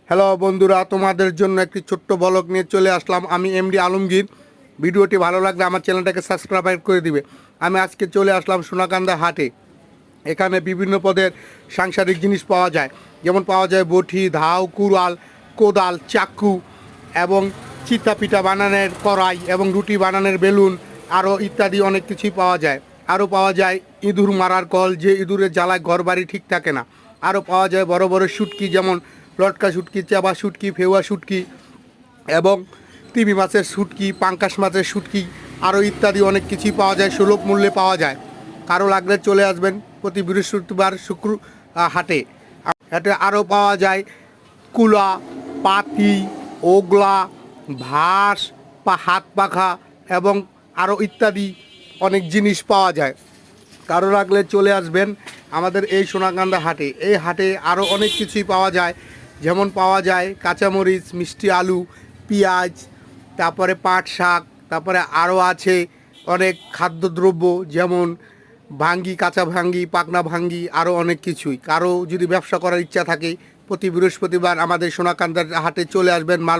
Hello বন্ধুরা, তোমাদের জন্য একটি ছোট্ট ব্লগ নিয়ে চলে আসলাম। আমি এমডি আলমগীর। ভিডিওটি ভালো লাগলে আমার চ্যানেলটাকে সাবস্ক্রাইব করে দিবে। আমি আজকে চলে আসলাম সোনাকান্দা হাটে। এখানে বিভিন্ন পদের সাংসারিক জিনিস পাওয়া যায়, যেমন পাওয়া যায় বটি, ধাও, কুড়াল, কোদাল, চাকু এবং চিতা পিঠা বানানোর কড়াই এবং রুটি বানানোর বেলুন, আরও ইত্যাদি অনেক কিছুই পাওয়া যায়। আরও পাওয়া যায় ইঁদুর মারার কল, যে ইঁদুরের জ্বালায় ঘর বাড়ি ঠিক থাকে না। আরও পাওয়া যায় বড় বড় শুটকি, যেমন লটকা শুটকি, চাবা শুটকি, ফেউয়া শুটকি এবং তিমি মাছের শুটকি, পাঙ্কাশ মাছের শুটকি, আরও ইত্যাদি অনেক কিছুই পাওয়া যায়, সুলভ মূল্যে পাওয়া যায়। কারো লাগলে চলে আসবেন প্রতি বৃহস্পতিবার হাটে। হাটে আরও পাওয়া যায় কুলা, পাতি, ওগলা, ভাস, হাত পাখা এবং আরও ইত্যাদি অনেক জিনিস পাওয়া যায়। কারো লাগলে চলে আসবেন আমাদের এই সোনাকান্দা হাটে। এই হাটে আরও অনেক কিছুই পাওয়া যায়, যেমন পাওয়া যায় কাঁচামরিচ, মিষ্টি আলু, পেঁয়াজ, তারপরে পাট শাক, তারপরে আরও আছে অনেক খাদ্যদ্রব্য, যেমন ভাঙ্গি, কাঁচা ভাঙ্গি, পাকনা ভাঙ্গি, আরও অনেক কিছুই। কারো যদি ব্যবসা করার ইচ্ছা থাকে প্রতি বৃহস্পতিবার আমাদের সোনাকান্দার হাটে চলে আসবেন। মাল